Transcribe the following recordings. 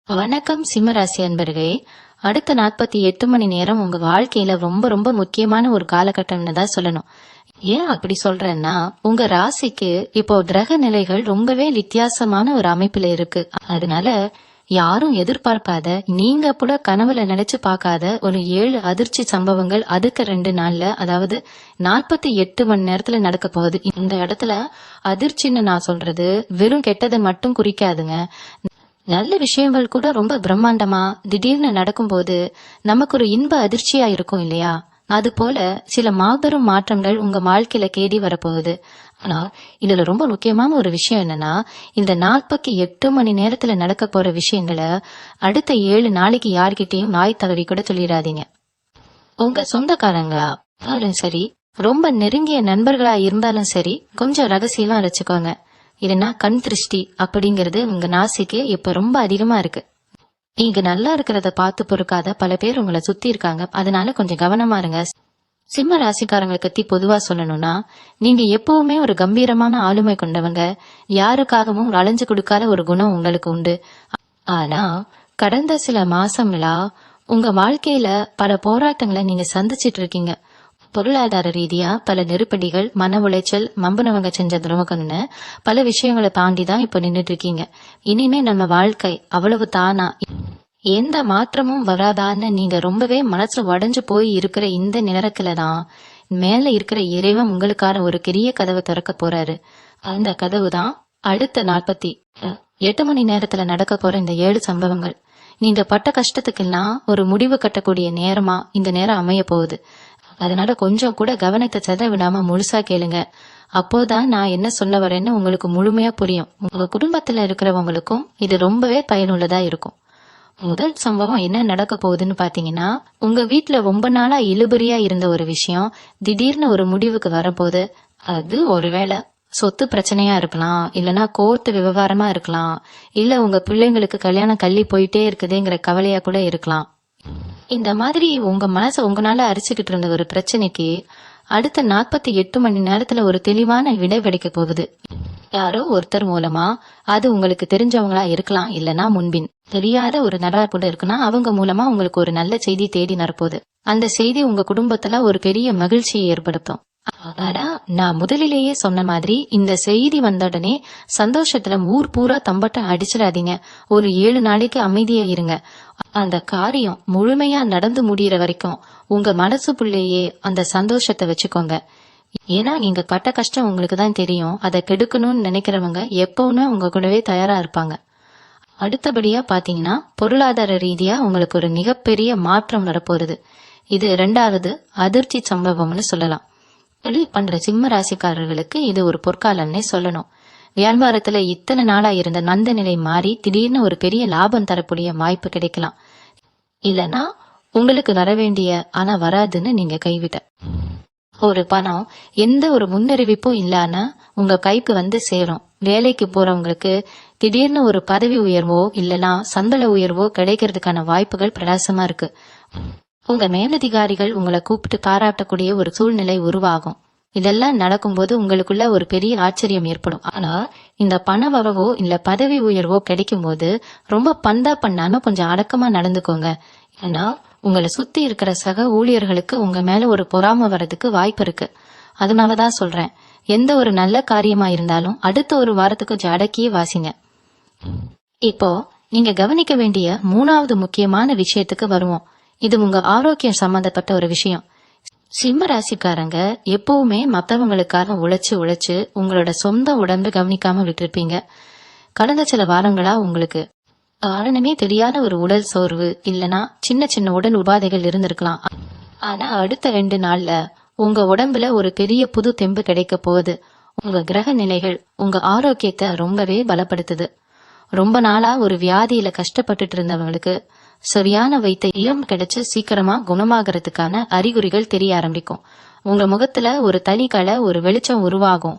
வணக்கம் சிம்மராசி அன்பர்களே. அடுத்த 48 மணி நேரம் உங்க வாழ்க்கையில ரொம்ப ரொம்ப முக்கியமான ஒரு காலகட்டம்னு தான் சொல்லணும். ஏன் அப்படி சொல்றேன்னா, உங்க ராசிக்கு இப்போ கிரக நிலைகள் ரொம்பவே வித்தியாசமான ஒரு அமைப்புல இருக்கு. அதனால யாரும் எதிர்பார்க்காத, நீங்க கூட கனவுல நினைச்சு பார்க்காத ஒரு 7 அதிர்ச்சி சம்பவங்கள் அடுத்த 2 நாள்ல, அதாவது 48 மணி நேரத்துல நடக்க போகுது. இந்த இடத்துல அதிர்ச்சின்னு நான் சொல்றது வெறும் கெட்டதை மட்டும் குறிக்காதுங்க. நல்ல விஷயங்கள் கூட ரொம்ப பிரம்மாண்டமா திடீர்னு நடக்கும்போது நமக்கு ஒரு இன்ப அதிர்ச்சியா இருக்கும் இல்லையா? அது போல சில மாபெரும் மாற்றங்கள் உங்க வாழ்க்கையில தேடி வரப்போகுது. ஆனா இதுல ரொம்ப முக்கியமான ஒரு விஷயம் என்னன்னா, இந்த 48 மணி நேரத்துல நடக்க போற விஷயங்களை அடுத்த 7 நாளைக்கு யார்கிட்டயும் நாய் தடவி கூட சொல்லிடாதீங்க. உங்க சொந்தக்காரங்களா சரி, ரொம்ப நெருங்கிய நண்பர்களா இருந்தாலும் சரி, கொஞ்சம் ரகசியமா வச்சுக்கோங்க. இல்லைன்னா கண் திருஷ்டி அப்படிங்கிறது உங்க நாசிக்கு இப்ப ரொம்ப அதிகமா இருக்கு. நீங்க நல்லா இருக்கிறத பார்த்து பொறுக்காத பல பேர் உங்களை சுத்தி இருக்காங்க. அதனால கொஞ்சம் கவனமா இருங்க. சிம்ம ராசிக்காரங்களை பத்தி பொதுவா சொல்லணும்னா, நீங்க எப்பவுமே ஒரு கம்பீரமான ஆளுமை கொண்டவங்க. யாருக்காகவும் அலைஞ்சு கொடுக்காத ஒரு குணம் உங்களுக்கு உண்டு. ஆனா கடந்த சில மாசங்களா உங்க வாழ்க்கையில பல போராட்டங்களை நீங்க சந்திச்சிட்டு இருக்கீங்க. பொருளாதார ரீதியா பல நெருக்கடிகள், மன உளைச்சல், மம்பனவங்க செஞ்ச துரோகம்னு பல விஷயங்களை தாண்டிதான் இப்ப நின்றுட்டு இருக்கீங்க. இனிமே நம்ம வாழ்க்கை அவ்வளவு தானா, எந்த மாற்றமும் வராதான்னு நீங்க ரொம்பவே மனசு உடைஞ்சு போய் இருக்கிற இந்த நேரத்துலதான் மேல இருக்கிற இறைவன் உங்களுக்கான ஒரு பெரிய கதவை திறக்க போறாரு. அந்த கதவு தான் அடுத்த 48 மணி நேரத்துல நடக்க போற இந்த 7 சம்பவங்கள். நீங்க பட்ட கஷ்டத்துக்கெல்லாம் ஒரு முடிவு கட்டக்கூடிய நேரமா இந்த நேரம் அமைய போகுது. அதனால கொஞ்சம் கூட கவனத்தை செத விடாம முழுசா கேளுங்க. அப்போதான் நான் என்ன சொல்ல வரேன்னு உங்களுக்கு முழுமையா புரியும். உங்க குடும்பத்துல இருக்கிறவங்களுக்கும் இது ரொம்பவே பயனுள்ளதா இருக்கும். முதல் சம்பவம் என்ன நடக்க போகுதுன்னு பாத்தீங்கன்னா, உங்க வீட்டுல ரொம்ப நாளா இழுபறியா இருந்த ஒரு விஷயம் திடீர்னு ஒரு முடிவுக்கு வரப்போகுது. அது ஒருவேளை சொத்து பிரச்சனையா இருக்கலாம், இல்லனா கோர்ட்டு விவகாரமா இருக்கலாம், இல்ல உங்க பிள்ளைங்களுக்கு கல்யாணம் கள்ளி போயிட்டே இருக்குதுங்கிற கவலையா கூட இருக்கலாம். இந்த மாதிரி உங்க மனசை உங்களால அரிச்சுக்கிட்டு இருந்த ஒரு பிரச்சனைக்கு அடுத்த 48 மணி நேரத்துல ஒரு தெளிவான விடை கிடைக்க போகுது. யாரோ ஒருத்தர் மூலமா, அது உங்களுக்கு தெரிஞ்சவங்களா இருக்கலாம், இல்லனா முன்பின் தெரியாத ஒரு நபரா கூட இருக்குன்னா அவங்க மூலமா உங்களுக்கு ஒரு நல்ல செய்தி தேடி வரப்போகுது. அந்த செய்தி உங்க குடும்பத்துல ஒரு பெரிய மகிழ்ச்சியை ஏற்படுத்தும். ஆனா நான் முதலிலேயே சொன்ன மாதிரி இந்த செய்தி வந்த உடனே சந்தோஷத்துல ஊர் பூரா தம்பட்டம் அடிச்சிடாதீங்க. ஒரு 7 நாளைக்கு அமைதியா இருங்க. அந்த காரியம் முழுமையா நடந்து முடியற வரைக்கும் உங்க மனசுக்குள்ளேயே அந்த சந்தோஷத்தை வச்சுக்கோங்க. ஏன்னா நீங்க பட்ட கஷ்டம் உங்களுக்கு தான் தெரியும். அதை கெடுக்கணும்னு நினைக்கிறவங்க எப்பவுமே உங்க கூடவே தயாரா இருப்பாங்க. அடுத்தபடியா பாத்தீங்கன்னா, பொருளாதார ரீதியா உங்களுக்கு ஒரு மிகப்பெரிய மாற்றம் வரப்போகுது. இது 2வது அதிர்ச்சி சம்பவம்னு சொல்லலாம். தொழில் பண்ற சிம்ம ராசிக்காரர்களுக்கு இது ஒரு பொற்காலம்னே சொல்லணும். வியாபாரத்துல இத்தனை நாளா இருந்த நந்த நிலை மாறி திடீர்னு ஒரு பெரிய லாபம் தரக்கூடிய வாய்ப்பு கிடைக்கலாம். இல்லனா உங்களுக்கு வர வேண்டிய ஆனா வராதுன்னு நீங்க கைவிட்ட ஒரு பணம் எந்த ஒரு முன்னறிவிப்பும் இல்லாம உங்க கைக்கு வந்து சேரும். வேலைக்கு போறவங்களுக்கு திடீர்னு ஒரு பதவி உயர்வோ இல்லனா சம்பள உயர்வோ கிடைக்கிறதுக்கான வாய்ப்புகள் பிரகாசமா இருக்கு. உங்க மேலதிகாரிகள் உங்களை கூப்பிட்டு பாராட்டக்கூடிய ஒரு சூழ்நிலை உருவாகும். இதெல்லாம் நடக்கும்போது உங்களுக்குள்ள ஒரு பெரிய ஆச்சரியம் ஏற்படும். ஆனா இந்த பண வரவோ இல்ல பதவி உயர்வோ கிடைக்கும் போது ரொம்ப பந்தா பண்ணாம கொஞ்சம் அடக்கமா நடந்துக்கோங்க. ஏன்னா உங்களை சுத்தி இருக்கிற சக ஊழியர்களுக்கு உங்க மேல ஒரு பொறாம வர்றதுக்கு வாய்ப்பு இருக்கு. அதனாலதான் சொல்றேன், எந்த ஒரு நல்ல காரியமா இருந்தாலும் அடுத்த ஒரு வாரத்துக்கு கொஞ்சம் அடக்கியே வாசிங்க. இப்போ நீங்க கவனிக்க வேண்டிய 3வது முக்கியமான விஷயத்துக்கு வருவோம். இது உங்க ஆரோக்கியம் சம்பந்தப்பட்ட ஒரு விஷயம். சிம்ம ராசிக்காரங்க எப்பவுமே மத்தவங்களுக்காக உழைச்சு உங்களோட சொந்த உடம்பு கவனிக்காம விட்டுருப்பீங்க. கடந்த சில வாரங்களா உங்களுக்கு காரணமே தெரியாத ஒரு உடல் சோர்வு இல்லனா சின்ன சின்ன உடல் உபாதைகள் இருந்திருக்கலாம். ஆனா அடுத்த 2 நாள்ல உங்க உடம்புல ஒரு பெரிய புது தெம்பு கிடைக்க போகுது. உங்க கிரக நிலைகள் உங்க ஆரோக்கியத்தை ரொம்பவே பலப்படுத்துது. ரொம்ப நாளா ஒரு வியாதியில கஷ்டப்பட்டுட்டு இருந்தவங்களுக்கு சரியான வைத்தியம் கிடைச்சு சீக்கிரமா குணமாகறதுக்கான அறிகுறிகள் தெரிய ஆரம்பிக்கும். உங்க முகத்துல ஒரு தனிக்கலை, ஒரு வெளிச்சம் உருவாகும்.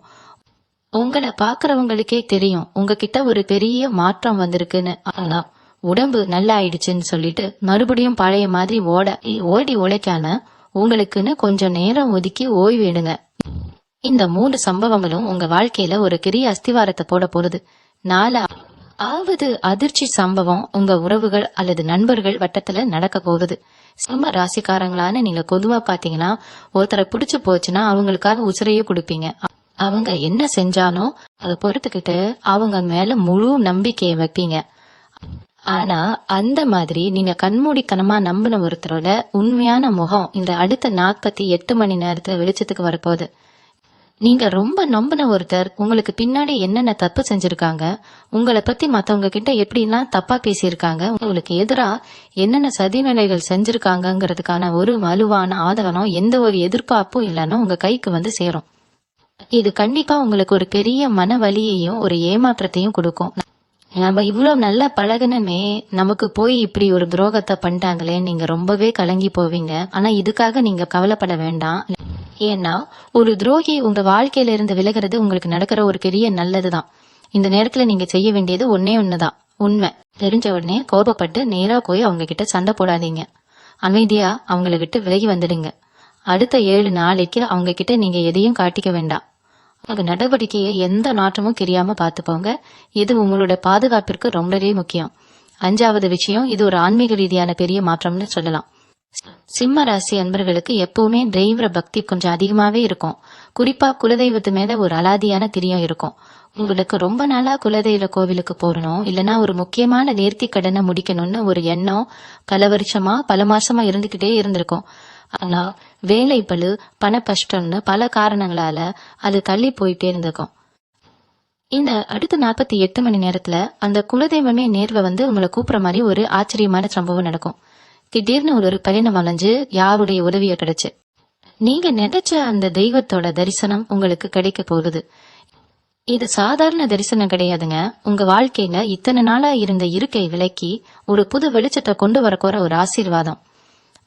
உங்களை பாக்குறவங்களுக்கே தெரியும் உங்ககிட்ட ஒரு பெரிய மாற்றம் வந்திருக்குன்னு. ஆனா உடம்பு நல்லா ஆயிடுச்சுன்னு சொல்லிட்டு மறுபடியும் பழைய மாதிரி ஓடி உழைக்காம உங்களுக்குன்னு கொஞ்சம் நேரம் ஒதுக்கி ஓய்வு எடுங்க. இந்த 3 சம்பவங்களும் உங்க வாழ்க்கையில ஒரு பெரிய அஸ்திவாரத்தை போட போகுது. ஆவது அதிர்ச்சி சம்பவம் உங்க உறவுகள் அல்லது நண்பர்கள் வட்டத்துல நடக்க போகுது. சிம்ம ராசிக்காரங்களான நீங்க பொதுவா பாத்தீங்கன்னா, ஒருத்தரை பிடிச்சு போச்சுன்னா அவங்களுக்காக உசிரையே கொடுப்பீங்க. அவங்க என்ன செஞ்சாலும் அதை பொறுத்துக்கிட்டு அவங்க மேல முழு நம்பிக்கையை வைப்பீங்க. ஆனா அந்த மாதிரி நீங்க கண்மூடித்தனமா நம்பின ஒருத்தரோட உண்மையான முகம் இந்த அடுத்த 48 மணி நேரத்துல வெளிச்சத்துக்கு வரப்போகுது. நீங்க ரொம்ப நம்பின ஒருத்தர் உங்களுக்கு பின்னாடி என்னென்ன தப்பு செஞ்சிருக்காங்க, உங்களை பத்தி மத்தவங்க கிட்ட எப்படிலாம் தப்பா பேசியிருக்காங்க, உங்களுக்கு எதிரா என்னென்ன சதிநிலைகள் செஞ்சிருக்காங்கிறதுக்கான ஒரு வலுவான ஆதரவும் எந்த ஒரு எதிர்பார்ப்பும் இல்லைன்னா உங்க கைக்கு வந்து சேரும். இது கண்டிப்பா உங்களுக்கு ஒரு பெரிய மன வலியையும் ஒரு ஏமாற்றத்தையும் கொடுக்கும். நம்ம இவ்வளவு நல்லா பழகுனமே நமக்கு போய் இப்படி ஒரு துரோகத்தை பண்ணிட்டாங்களே நீங்க ரொம்பவே கலங்கி போவீங்க. ஆனா இதுக்காக நீங்க கவலைப்பட வேண்டாம். ஏன்னா ஒரு துரோகி உங்க வாழ்க்கையில இருந்து விலகிறது உங்களுக்கு நடக்கிற ஒரு பெரிய நல்லதுதான். இந்த நேரத்துல நீங்க செய்ய வேண்டியது ஒன்னே ஒண்ணுதான். உண்மை தெரிஞ்ச உடனே கோபப்பட்டு நேரா போய் அவங்க கிட்ட சண்டை போடாதீங்க. அமைதியா அவங்களை விட்டு விலகி வந்துடுங்க. அடுத்த 7 நாளைக்கு அவங்க கிட்ட நீங்க எதையும் காட்டிக்க வேண்டாம். அவங்க நடவடிக்கையை எந்த நாற்றமும் தெரியாம பாத்துப்போங்க. இது உங்களோட பாதுகாப்பிற்கு ரொம்பவே முக்கியம். 5வது விஷயம், இது ஒரு ஆன்மீக ரீதியான பெரிய மாற்றம்னு சொல்லலாம். சிம்ம ராசி அன்பர்களுக்கு எப்பவுமே தெய்வ பக்தி கொஞ்சம் அதிகமாவே இருக்கும். குறிப்பா குலதெய்வத்து மேல ஒரு அலாதியான பிரியம் இருக்கும். உங்களுக்கு ரொம்ப நாளா குலதெய்வ கோவிலுக்கு போறணும், இல்லைன்னா ஒரு முக்கியமான நேர்த்தி கடனை முடிக்கணும்னு ஒரு எண்ணம் பல வருஷமா பல மாசமா இருந்துகிட்டே இருந்திருக்கும். ஆனா வேலை பளு பண கஷ்டம்னு பல காரணங்களால அது தள்ளி போயிட்டே இருந்திருக்கும். இந்த அடுத்த 48 மணி நேரத்துல அந்த குலதெய்வமே நேர்வை வந்து உங்களை கூப்பிடுற மாதிரி ஒரு ஆச்சரியமான சம்பவம் நடக்கும். திடீர்னு ஒரு பயணம் அலைஞ்சு யாருடைய உதவியை கிடைச்சு நீங்க நினைச்ச அந்த தெய்வத்தோட தரிசனம் உங்களுக்கு கிடைக்க போகுது. இது சாதாரண தரிசனம் கிடையாதுங்க. உங்க வாழ்க்கையில இத்தனை நாளா இருந்த இருக்கை விலக்கி ஒரு புது வெளிச்சத்தை கொண்டு வரக்கோற ஒரு ஆசீர்வாதம்.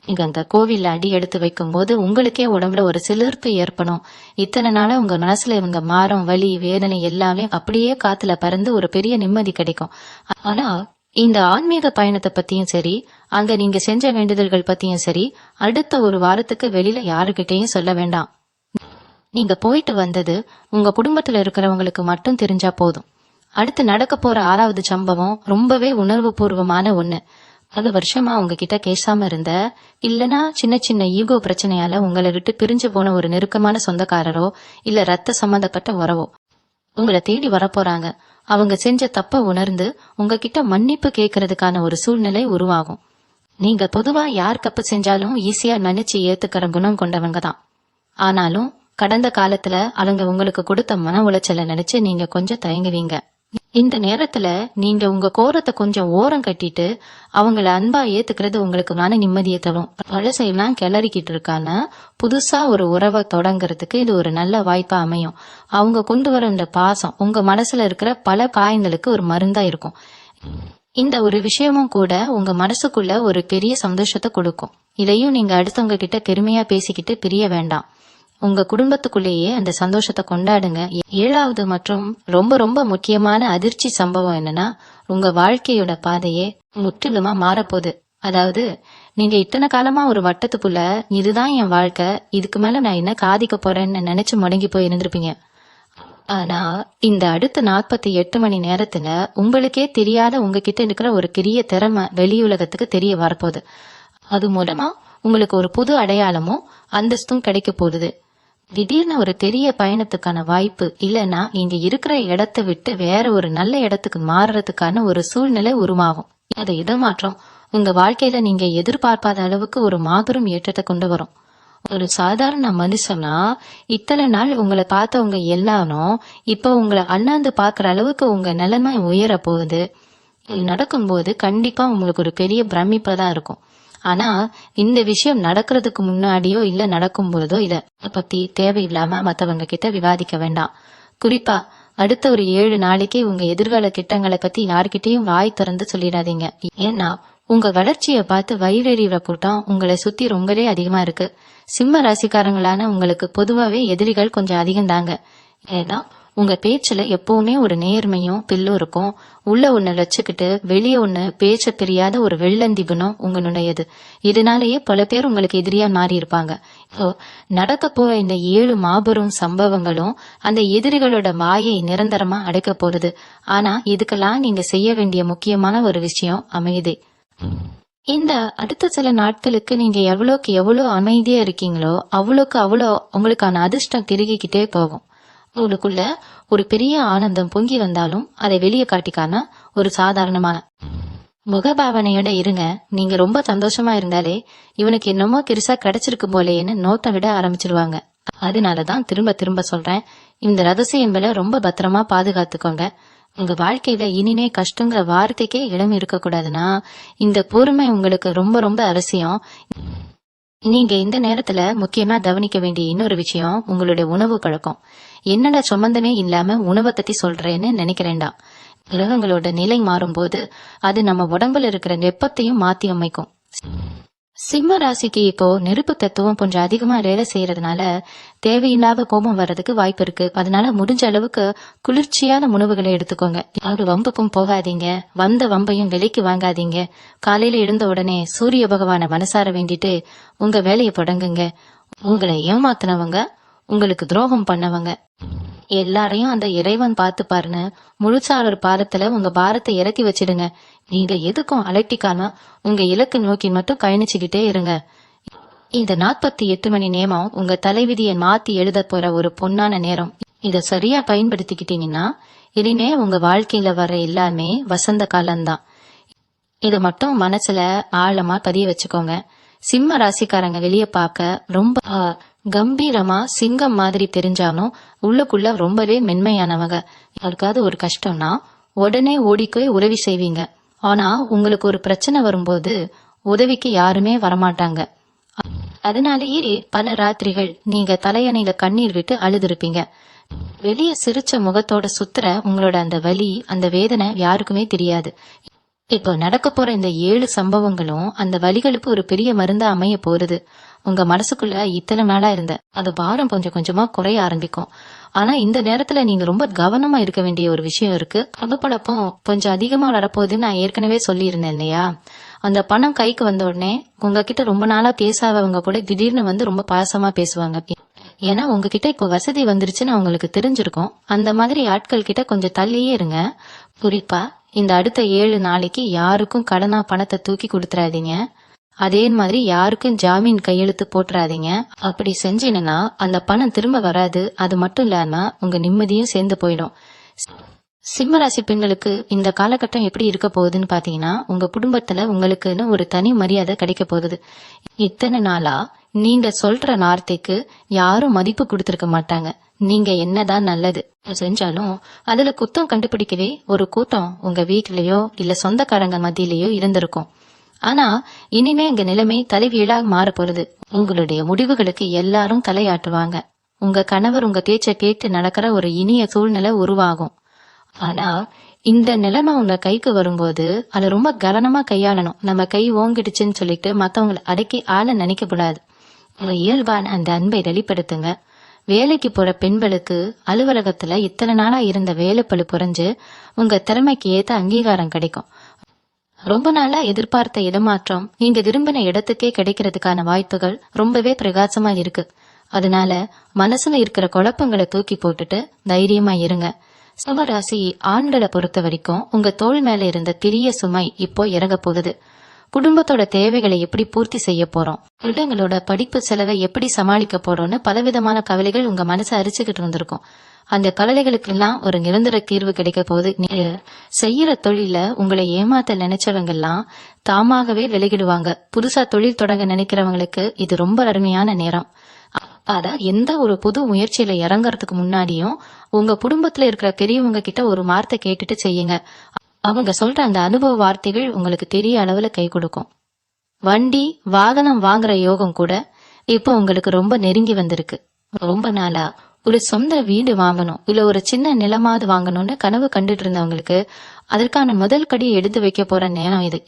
நீங்க அந்த கோவில்ல அடி எடுத்து வைக்கும் போது உங்களுக்கே உடம்புல ஒரு சிலிர்ப்பு ஏற்படும். இத்தனை நாளா உங்க மனசுல இவங்க மாறம் வலி வேதனை எல்லாமே அப்படியே காத்துல பறந்து ஒரு பெரிய நிம்மதி கிடைக்கும். ஆனா இந்த ஆன்மீக பயணத்தை பத்தியும் சரி, அங்க நீங்க செஞ்ச வேண்டுதல்கள் பத்தியும் சரி, அடுத்த ஒரு வாரத்துக்கு வெளியில யாருகிட்டையும் சொல்ல வேண்டாம். நீங்க போயிட்டு வந்தது உங்க குடும்பத்துல இருக்கிறவங்களுக்கு மட்டும் தெரிஞ்சா போதும். அடுத்து நடக்க போற 6வது சம்பவம் ரொம்பவே உணர்வு பூர்வமான ஒண்ணு. பல வருஷமா உங்ககிட்ட பேசாம இருந்த, இல்லனா சின்ன சின்ன ஈகோ பிரச்சனையால உங்களை விட்டு பிரிஞ்சு போன ஒரு நெருக்கமான சொந்தக்காரரோ இல்ல ரத்த சம்பந்தப்பட்ட உறவோ உங்களை தேடி வரப்போறாங்க. அவங்க செஞ்ச தப்ப உணர்ந்து உங்ககிட்ட மன்னிப்பு கேட்கறதுக்கான ஒரு சூழ்நிலை உருவாகும். நீங்க பொதுவா யார் தப்பு செஞ்சாலும் ஈஸியா நினைச்சு ஏத்துக்கிற குணம் கொண்டவங்க தான். ஆனாலும் கடந்த காலத்துல அவங்க உங்களுக்கு கொடுத்த மன உளைச்சலை நினைச்சு நீங்க கொஞ்சம் தயங்குவீங்க. இந்த நேரத்துல நீங்க உங்க கோரத்தை கொஞ்சம் ஓரம் கட்டிட்டு அவங்கள அன்பா ஏத்துக்கிறது உங்களுக்கு மன நிம்மதியை தரும். பழசையெல்லாம் கிளறிக்கிட்டு இருக்கான புதுசா ஒரு உறவை தொடங்குறதுக்கு இது ஒரு நல்ல வாய்ப்பா அமையும். அவங்க கொண்டு வர இந்த பாசம் உங்க மனசுல இருக்கிற பல காயங்களுக்கு ஒரு மருந்தா இருக்கும். இந்த ஒரு விஷயமும் கூட உங்க மனசுக்குள்ள ஒரு பெரிய சந்தோஷத்தை கொடுக்கும். இதையும் நீங்க அடுத்தவங்க கிட்ட பெருமையா பேசிக்கிட்டு பிரிய வேண்டாம். உங்க குடும்பத்துக்குள்ளேயே அந்த சந்தோஷத்தை கொண்டாடுங்க. 7வது மற்றும் ரொம்ப ரொம்ப முக்கியமான அதிர்ச்சி சம்பவம் என்னன்னா, உங்க வாழ்க்கையோட பாதையே முற்றிலுமா மாறப்போகுது. அதாவது நீங்க இத்தனை காலமா ஒரு வட்டத்துக்குள்ள இதுதான் என் வாழ்க்கை, இதுக்கு மேல நான் என்ன சாதிக்க போறேன்னு நினைச்சு முடங்கி போய் இருந்திருப்பீங்க. ஆனா இந்த அடுத்த 48 மணி நேரத்துல உங்களுக்கே தெரியாத உங்ககிட்ட இருக்கிற ஒரு பெரிய திறமை வெளியுலகத்துக்கு தெரிய வரப்போகுது. அது மூலமா உங்களுக்கு ஒரு புது அடையாளமும் அந்தஸ்தும் கிடைக்க போகுது. திடீர்னு ஒரு பெரிய பயணத்துக்கான வாய்ப்பு, இல்லைன்னா இங்க இருக்கிற இடத்தை விட்டு வேற ஒரு நல்ல இடத்துக்கு மாறுறதுக்கான ஒரு சூழ்நிலை உருவாகும். அது இடமாற்றம் உங்க வாழ்க்கையில நீங்க எதிர்பார்க்காத அளவுக்கு ஒரு மாபெரும் ஏற்றத்தை கொண்டு வரும். ஒரு சாதாரண மனுஷனா இத்தனை நாள் உங்களை பார்த்தவங்க எல்லாரும் இப்ப உங்களை அண்ணாந்து பாக்குற அளவுக்கு உங்க நிலைமை உயர போகுது. இது நடக்கும்போது கண்டிப்பா உங்களுக்கு ஒரு பெரிய பிரமிப்பா இருக்கும். ஆனா இந்த விஷயம் நடக்கிறதுக்கு முன்னாடியோ இல்ல நடக்கும் பொழுதோ இத பத்தி தேவையில்லாம மத்தவங்க கிட்ட விவாதிக்க வேண்டாம். குறிப்பா அடுத்த ஒரு 7 நாளைக்கு உங்க எதிர்கால திட்டங்களை பத்தி யார்கிட்டயும் வாய் திறந்து சொல்லிடாதீங்க. ஏன்னா உங்க வளர்ச்சியை பார்த்து வயிறெறிகிற கூட்டம் உங்களை சுத்தி ரொம்பவே அதிகமா இருக்கு. சிம்ம ராசிக்காரங்களான உங்களுக்கு பொதுவாவே எதிரிகள் கொஞ்சம் அதிகம் தாங்க. ஏன்னா உங்க பேச்சுல எப்பவுமே ஒரு நேர்மையும் பில்லும் இருக்கும். உள்ள ஒண்ணு வச்சுக்கிட்டு வெளியே ஒண்ணு பேச்ச தெரியாத ஒரு வெள்ளந்தி குணம் உங்களுடையது. இதனாலேயே பல பேர் உங்களுக்கு எதிரியா மாறி இருப்பாங்க. இப்போ நடக்க போற இந்த 7 மாபெரும் சம்பவங்களும் அந்த எதிரிகளோட வாயை நிரந்தரமா அடைக்க போகுது. ஆனா இதுக்கெல்லாம் நீங்க செய்ய வேண்டிய முக்கியமான ஒரு விஷயம் அமைதி. இந்த அடுத்த சில நாட்களுக்கு நீங்க எவ்வளவுக்கு எவ்வளவு அமைதியா இருக்கீங்களோ அவ்வளவுக்கு அவ்வளோ உங்களுக்கான அதிர்ஷ்டம் திருகிக்கிட்டே போகும். உங்களுக்குள்ள ஒரு பெரிய ஆனந்தம் பொங்கி வந்தாலும் அதை வெளியே காட்டிக்காம ஒரு சாதாரணமான முகபாவனையோட இருங்க. நீங்க ரொம்ப சந்தோஷமா இருந்தாலே இவனுக்கு என்னமோ பெருசா கிடைச்சிருக்கு போலேன்னு நோட்டை விட ஆரம்பிச்சிருவாங்க. அதனாலதான் திரும்ப திரும்ப சொல்றேன், இந்த ரகசியங்களை ரொம்ப பத்திரமா பாதுகாத்துக்கோங்க. உங்க வாழ்க்கையில இனிமே கஷ்டங்கிற வார்த்தைக்கே இடம் இருக்கக்கூடாதுன்னா இந்த பொறுமை உங்களுக்கு ரொம்ப ரொம்ப அவசியம். நீங்க இந்த நேரத்துல முக்கியமா கவனிக்க வேண்டிய இன்னொரு விஷயம் உங்களுடைய உணவு பழக்கம். என்னடா சம்பந்தமே இல்லாம உணவை பத்தி சொல்றேன்னு நினைக்கிறேன்டா. கிரகங்களோட நிலை மாறும்போது அது நம்ம உடம்புல இருக்கிற வெப்பத்தையும் மாத்தி அமைக்கும். சிம்ம ராசிக்கு இப்போ நெருப்பு தத்துவம் கொஞ்சம் அதிகமா வேலை செய்யறதுனால தேவையில்லாத கோபம் வர்றதுக்கு வாய்ப்பு இருக்கு. அதனால முடிஞ்ச அளவுக்கு குளிர்ச்சியான உணவுகளை எடுத்துக்கோங்க. யாரு வம்புக்கும் போகாதீங்க, வந்த வம்பையும் விலைக்கு வாங்காதீங்க. காலையில எழுந்த உடனே சூரிய பகவான மனசார வேண்டிட்டு உங்க வேலையை தொடங்குங்க. உங்களை ஏமாத்தினவங்க, உங்களுக்கு துரோகம் பண்ணவங்க எல்லாரையும் அந்த இறைவன் பார்த்து பாருன்னு முழுசாளர் பாரத்துல உங்க பாரத்தை இறக்கி வச்சிடுங்க. நீங்க எதுக்கும் அலட்டிக்காம உங்க இலக்கு நோக்கி மட்டும் பயணிச்சுக்கிட்டே இருங்க. இந்த 48 மணி நேரம் உங்க தலைவிதியை மாத்தி எழுத போற ஒரு பொன்னான நேரம். இத சரியா பயன்படுத்திக்கிட்டீங்கன்னா இனிமே உங்க வாழ்க்கையில வர எல்லாமே வசந்த காலம்தான். இத மட்டும் மனசுல ஆழமா பதிய வச்சுக்கோங்க. சிம்ம ராசிக்காரங்க வெளியே பார்க்க ரொம்ப கம்பீரமா சிங்கம் மாதிரி தெரிஞ்சாலும் உள்ளுக்குள்ள ரொம்பவே மென்மையானவங்க. யாருக்காவது ஒரு கஷ்டம்னா உடனே ஓடிக்கோய் உதவி செய்வீங்க. ஆனா உங்களுக்கு ஒரு பிரச்சனை வரும்போது உதவிக்கு யாருமே வரமாட்டாங்க. அதனாலேயே பல ராத்திரிகள் நீங்க தலையணையில கண்ணீர் விட்டு அழுதுருப்பீங்க. வெளியே சிரிச்ச முகத்தோட சுத்துற உங்களோட அந்த வலி, அந்த வேதனை யாருக்குமே தெரியாது. இப்போ நடக்க போற இந்த 7 சம்பவங்களும் அந்த வலிகளுக்கு ஒரு பெரிய மருந்தா அமைய போறது. உங்க மனசுக்குள்ள இத்தனை நாளா இருந்த அது பாரம் கொஞ்சம் கொஞ்சமா குறைய ஆரம்பிக்கும். ஆனா இந்த நேரத்துல நீங்க ரொம்ப கவனமா இருக்க வேண்டிய ஒரு விஷயம் இருக்கு. பணப்பழப்பம் கொஞ்சம் அதிகமா வரப்போகுதுன்னு நான் ஏற்கனவே சொல்லியிருந்தேன் இல்லையா? அந்த பணம் கைக்கு வந்த உடனே உங்ககிட்ட ரொம்ப நாளா பேசாதவங்க கூட திடீர்னு வந்து ரொம்ப பாசமா பேசுவாங்க. ஏன்னா உங்ககிட்ட இப்போ வசதி வந்துருச்சுன்னு அவங்களுக்கு தெரிஞ்சிருக்கும். அந்த மாதிரி ஆட்கள் கிட்ட கொஞ்சம் தள்ளியே இருங்க. குறிப்பா இந்த அடுத்த 7 நாளைக்கு யாருக்கும் கடனா பணத்தை தூக்கி கொடுத்துறாதீங்க. அதே மாதிரி யாருக்கும் ஜாமீன் கையெழுத்து போட்டுறாதீங்க. அப்படி செஞ்சீங்கன்னா அந்த பணம் திரும்ப வராது. அது மட்டும் இல்லாம உங்க நிம்மதியும் சேர்ந்து போயிடும். சிம்மராசி பெண்களுக்கு இந்த காலகட்டம் எப்படி இருக்க போகுதுன்னு பாத்தீங்கன்னா உங்க குடும்பத்துல உங்களுக்குன்னு ஒரு தனி மரியாதை கிடைக்க போகுது. இத்தனை நாளா நீங்க சொல்ற வார்த்தைக்கு யாரும் மதிப்பு கொடுத்திருக்க மாட்டாங்க. நீங்க என்னதான் நல்லது செஞ்சாலும் அதுல குத்தம் கண்டுபிடிக்கவே ஒரு கூட்டம் உங்க வீட்லயோ இல்ல சொந்தக்காரங்க மத்தியிலயோ இருந்திருக்கும். ஆனா இனிமே இங்க நிலைமை தலைகீழாக மாற போறது. உங்களுடைய முடிவுகளுக்கு எல்லாரும் தலையாட்டுவாங்க. உங்க கணவர் உங்க பேச்ச கேட்டு நடக்கிற ஒரு இனிய சூழ்நிலை உருவாகும். ஆனா இந்த நிலைமை உங்க கைக்கு வரும்போது அதை ரொம்ப கவனமா கையாளணும். நம்ம கை ஓங்கிடுச்சுன்னு சொல்லிட்டு மத்தவங்களை அடக்கி ஆள நினைக்க கூடாது. உங்க இயல்பான அந்த அன்பை வெளிப்படுத்துங்க. வேலைக்கு போற பெண்களுக்கு அலுவலகத்துல இத்தனை நாளா இருந்த வேலைப்பளு குறைஞ்சு உங்க திறமைக்கு ஏத்த அங்கீகாரம் கிடைக்கும். ரொம்ப நாளா எதிர்பார்த்த இடமாற்றம் நீங்க விரும்பின இடத்துக்கே கிடைக்கிறதுக்கான வாய்ப்புகள் ரொம்பவே பிரகாசமா இருக்கு. அதனால மனசுல இருக்கிற குழப்பங்களை தூக்கி போட்டுட்டு தைரியமா இருங்க. சிம்மராசி ஆண்களை பொறுத்த வரைக்கும் உங்க தோள் மேல இருந்த பெரிய சுமை இப்போ இறங்க போகுது. குடும்பத்தோட தேவைகளை எப்படி பூர்த்தி செய்ய போறோம், பிள்ளைங்களோட படிப்பு செலவை எப்படி சமாளிக்க போறோம்னு பலவிதமான கவலைகள் உங்க மனசை அரிச்சுக்கிட்டு இருந்திருக்கும். அந்த கவலைகளுக்கு எல்லாம் ஒரு நிரந்தர தீர்வு கிடைக்க போகுது. செய்யற தொழில உங்களை ஏமாத்த நினைச்சவங்க எல்லாம் தாமாகவே விலகிடுவாங்க. புதுசா தொழில் தொடங்க நினைக்கிறவங்களுக்கு இது ரொம்ப அருமையான நேரம். அதான் எந்த ஒரு புது முயற்சியில இறங்கறதுக்கு முன்னாடியும் உங்க குடும்பத்துல இருக்கிற பெரியவங்க கிட்ட ஒரு வார்த்தை கேட்டுட்டு செய்யுங்க. அவங்க சொல்ற அந்த அனுபவ வார்த்தைகள் உங்களுக்கு பெரிய அளவுல கை கொடுக்கும். வண்டி வாகனம் வாங்குற யோகம் கூட இப்போ உங்களுக்கு ரொம்ப நெருங்கி வந்திருக்கு. ரொம்ப நாளா ஒரு சொந்த வீடு வாங்கணும் இல்ல ஒரு சின்ன நிலமாவது வாங்கணும்னு கனவு கண்டுட்டு இருந்தவங்களுக்கு அதற்கான முதல் கடியை எடுத்து வைக்க போற நேரம் இது.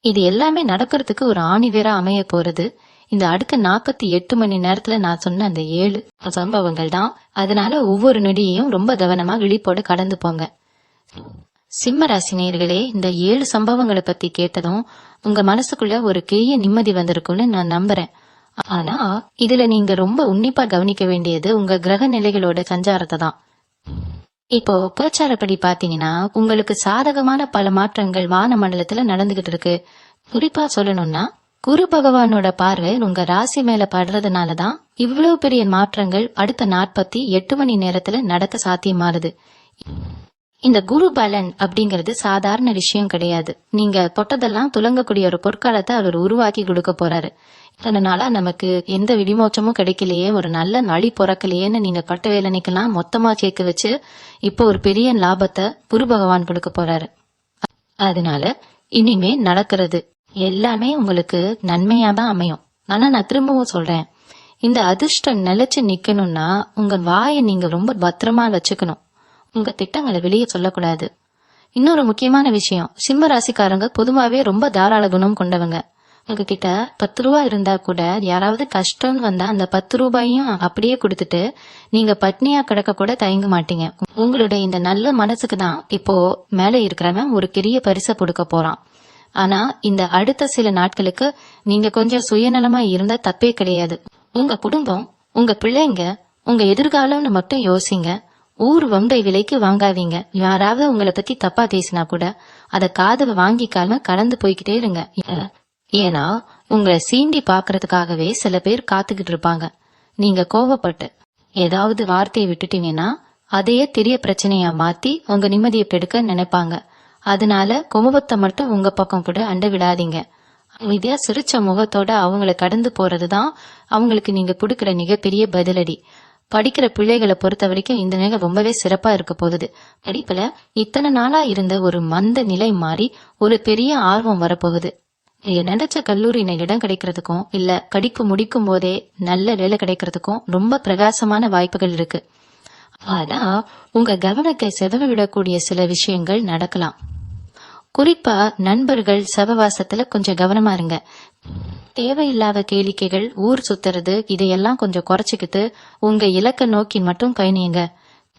இது எல்லாமே நடக்கிறதுக்கு ஒரு ஆணி வேற அமைய போறது. இந்த அடுத்த 48 மணி நேரத்துல நான் சொன்ன அந்த 7 சம்பவங்கள் தான். அதனால ஒவ்வொரு நொடியையும் ரொம்ப கவனமா விழிப்போட கடந்து போங்க. சிம்ம ராசி நேயர்களே, இந்த 7 சம்பவங்களை பத்தி கேட்டதும் உங்க மனசுக்குள்ள ஒரு பெரிய நிம்மதி வந்திருக்கும்னு நான் நம்புறேன். ஆனா இதுல நீங்க ரொம்ப உன்னிப்பா கவனிக்க வேண்டியது உங்க கிரக நிலைகளோட சஞ்சாரத்தை தான். இப்போ கோச்சாரப்படி பாத்தீங்கன்னா உங்களுக்கு சாதகமான பல மாற்றங்கள் வான மண்டலத்துல நடந்துகிட்டு இருக்கு. குறிப்பா சொல்லணும்னா குரு பகவானோட பார்வை உங்க ராசி மேல படுறதுனாலதான் இவ்வளவு பெரிய மாற்றங்கள் அடுத்த 48 மணி நேரத்துல நடக்க சாத்தியமாறுது. இந்த குரு பலன் அப்படிங்கறது சாதாரண விஷயம் கிடையாது. நீங்க தொட்டதெல்லாம் துலங்கக்கூடிய ஒரு பொற்காலத்தை அவர் உருவாக்கி கொடுக்க போறாரு. அதனால நமக்கு எந்த விடிமோச்சமும் கிடைக்கலையே, ஒரு நல்ல நழி பிறக்கலையேன்னு நீங்க பட்ட வேலைக்கெல்லாம் மொத்தமா சேர்க்க வச்சு இப்போ ஒரு பெரிய லாபத்தை குரு பகவான் கொடுக்க போறாரு. அதனால இனிமே நடக்கிறது எல்லாமே உங்களுக்கு நன்மையா தான் அமையும். ஆனா நான் திரும்பவும் சொல்றேன், இந்த அதிர்ஷ்டம் நிலைச்சு நிக்கணும்னா உங்க வாயை நீங்க ரொம்ப பத்திரமா வச்சுக்கணும். உங்க திட்டங்களை வெளியே சொல்லக்கூடாது. இன்னொரு முக்கியமான விஷயம், சிம்ம ராசிக்காரங்க பொதுவாவே ரொம்ப தாராள குணம் கொண்டவங்க. உங்ககிட்ட 10 ரூபாய் இருந்தா கூட யாராவது கஷ்டம்னு வந்தா அந்த 10 ரூபாயும் அப்படியே கொடுத்துட்டு நீங்க பட்னியா கிடக்க கூட தயங்க மாட்டீங்க. உங்களுடைய இந்த நல்ல மனசுக்கு தான் இப்போ மேல இருக்கிறவன் ஒரு பெரிய பரிசை கொடுக்க போறான். ஆனா இந்த அடுத்த சில நாட்களுக்கு நீங்க கொஞ்சம் சுயநலமா இருந்தா தப்பே கிடையாது. உங்க குடும்பம், உங்க பிள்ளைங்க, உங்க எதிர்காலம்னு மட்டும் யோசிங்க. ஊர் வம்பை விலைக்கு வாங்காதீங்க. யாராவது உங்களை பத்தி தப்பா பேசினா கூட அத காதுல வாங்கிக்காம கடந்து போய்கிட்டே இருங்க. ஏன்னா உங்களை சீண்டி பாக்குறதுக்காகவே சில பேர் காத்துக்கிட்டு இருப்பாங்க. நீங்க கோவப்பட்டு ஏதாவது வார்த்தையை விட்டுட்டீங்கன்னா அதையே பெரிய பிரச்சனையா மாத்தி உங்க நிம்மதியை பெடுக்க நினைப்பாங்க. அதனால கோபத்தை மட்டும் உங்க பக்கம் கூட அண்ட விடாதீங்க. அமைதியா சிரிச்ச முகத்தோட அவங்களை கடந்து போறதுதான் அவங்களுக்கு நீங்க கொடுக்கிற மிகப்பெரிய பதிலடி. படிக்கிற பிள்ளைகளை பொறுத்த வரைக்கும் இந்த நேரம் ரொம்பவே சிறப்பா இருக்க போகுது. படிப்புல இத்தனை நாளா இருந்த ஒரு மந்த நிலை மாறி ஒரு பெரிய ஆர்வம் வரப்போகுது. நீங்க நினைச்ச கல்லூரியில இடம் கிடைக்கிறதுக்கும் இல்ல படிப்பு முடிக்கும் போதே நல்ல வேலை கிடைக்கிறதுக்கும் ரொம்ப பிரகாசமான வாய்ப்புகள் இருக்கு. ஆனா உங்க கவனத்தை செதற விடக்கூடிய சில விஷயங்கள் நடக்கலாம். குறிப்பா நண்பர்கள் சகவாசத்துல கொஞ்சம் கவனமா இருங்க. தேவையில்லாத கேளிக்கைகள், ஊர் சுத்துறது இதையெல்லாம் கொஞ்சம் குறைச்சிக்கிட்டு உங்க இலக்க நோக்கி மட்டும் பயணியுங்க.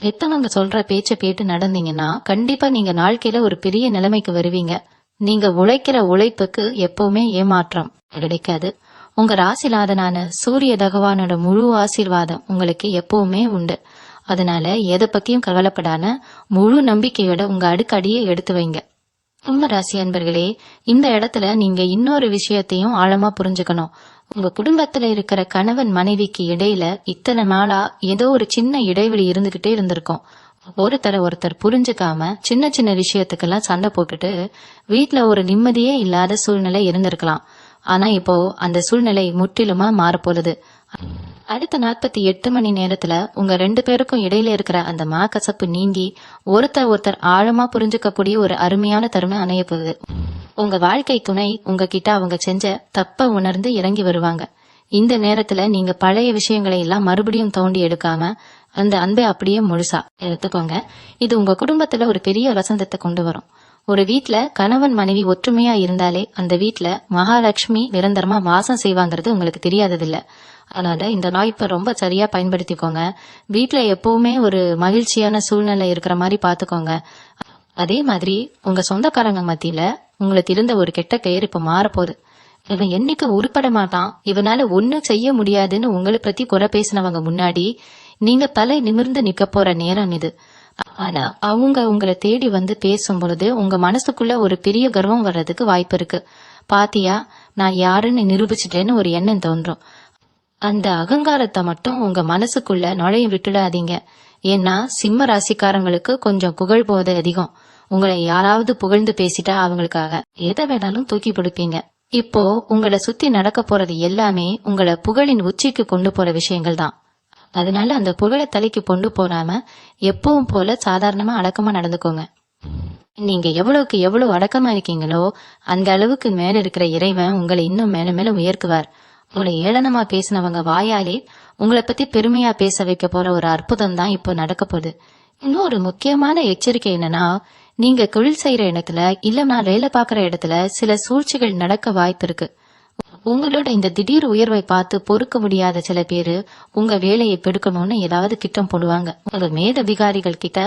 எத்தனவங்க சொல்ற பேச்ச கேட்டு நடந்தீங்கன்னா கண்டிப்பா நீங்க வாழ்க்கையில ஒரு பெரிய நிலைமைக்கு வருவீங்க. நீங்க உழைக்கிற உழைப்புக்கு எப்பவுமே ஏமாற்றம் கிடைக்காது. உங்க ராசிநாதனான சூரிய பகவானோட முழு ஆசீர்வாதம் உங்களுக்கு எப்பவுமே உண்டு. அதனால எதை பத்தியும் கவலைப்படாம முழு நம்பிக்கையோட உங்க அடுக்கடியே எடுத்து வைங்க. சிம்ம ராசி அன்பர்களே, இந்த இடத்துல நீங்க இன்னொரு விஷயத்தையும் ஆழமா புரிஞ்சுக்கணும். உங்க குடும்பத்துல இருக்கிற கணவன் மனைவிக்கு இடையில இத்தனை நாளா ஏதோ ஒரு சின்ன இடைவெளி இருந்துகிட்டே இருந்திருக்கும். ஒருத்தர் புரிஞ்சுக்காம சின்ன சின்ன விஷயத்துக்கெல்லாம் சண்டை போட்டுட்டு வீட்டுல ஒரு நிம்மதியே இல்லாத சூழ்நிலை இருந்திருக்கலாம். ஆனா இப்போ அந்த சூழ்நிலை முற்றிலுமா மாறப்போகுது. அடுத்த 48 மணி நேரத்துல உங்க 2 பேருக்கும் இடையில இருக்கிற அந்த மாக்கசப்பு நீங்கி ஒருத்தர் ஆழமா புரிஞ்சுக்கக்கூடிய ஒரு அருமையான தருணம் அமைய போகுது. உங்க வாழ்க்கை துணை உங்ககிட்ட அவங்க செஞ்ச தப்ப உணர்ந்து இறங்கி வருவாங்க. இந்த நேரத்துல நீங்க பழைய விஷயங்களை எல்லாம் மறுபடியும் தோண்டி எடுக்காம அந்த அன்பை அப்படியே முழுசா எடுத்துக்கோங்க. இது உங்க குடும்பத்துல ஒரு பெரிய வசந்தத்தை கொண்டு வரும். ஒரு வீட்டுல கணவன் மனைவி ஒற்றுமையா இருந்தாலே அந்த வீட்டுல மகாலட்சுமி நிரந்தரமா வாசம் செய்வாங்கிறது உங்களுக்கு தெரியாததில்ல. அதனால இந்த வாய்ப்பை ரொம்ப சரியா பயன்படுத்திக்கோங்க. வீட்டுல எப்பவுமே ஒரு மகிழ்ச்சியான சூழ்நிலை இருக்கிற மாதிரி பாத்துக்கோங்க. அதே மாதிரி உங்க சொந்தக்காரங்க மத்தியில உங்களுக்கு இருந்த ஒரு கெட்ட பெயர் இப்ப மாறப்போகுது. இவன் என்னைக்கு உருப்பட மாட்டான், இவனால ஒன்னும் செய்ய முடியாதுன்னு உங்களை பத்தி குறை பேசினவங்க முன்னாடி நீங்க தலை நிமிர்ந்து நிக்க போற நேரம் இது. ஆனா அவங்க உங்களை தேடி வந்து பேசும் பொழுது உங்க மனசுக்குள்ள ஒரு பெரிய கர்வம் வர்றதுக்கு வாய்ப்பு இருக்கு. பாத்தியா, நான் யாருன்னு நிரூபிச்சுட்டேன்னு ஒரு எண்ணம் தோன்றும். அந்த அகங்காரத்தை மட்டும் உங்க மனசுக்குள்ள நுழைய விட்டுடாதீங்க. ஏன்னா சிம்ம ராசிக்காரங்களுக்கு கொஞ்சம் புகழ் போதை அதிகம். உங்களை யாராவது புகழ்ந்து பேசிட்டா அவங்களுக்காக எதை வேணாலும் தூக்கி பிடிப்பீங்க. இப்போ உங்களை சுத்தி நடக்க போறது எல்லாமே உங்களை புகழின் உச்சிக்கு கொண்டு போற விஷயங்கள் தான். அதனால அந்த புகழை தலைக்கு கொண்டு போறாம எப்பவும் போல சாதாரணமா அடக்கமா நடந்துக்கோங்க. நீங்க எவ்வளவுக்கு எவ்வளவு அடக்கமா இருக்கீங்களோ அந்த அளவுக்கு மேல இருக்கிற இறைவன் உங்களை இன்னும் மேல மேல உயர்த்துவார். உங்களை ஏளனமா பேசினவங்க வாயாலே உங்களை பத்தி பெருமையா பேச வைக்க போற ஒரு அற்புதம் தான் இப்போ நடக்க போகுது. இன்னும் ஒரு முக்கியமான எச்சரிக்கை என்னன்னா, நீங்க தொழில் செய்யற இடத்துல இல்ல நான் வேலை பாக்குற இடத்துல சில சூழ்ச்சிகள் நடக்க வாய்ப்பு இருக்கு. உங்களோட இந்த திடீர் உயர்வை பார்த்து பொறுக்க முடியாத சில பேரு உங்க வேலையை பெடுக்கணும்னு ஏதாவது திட்டம் போடுவாங்க. உங்க மேலதிகாரிகள் கிட்ட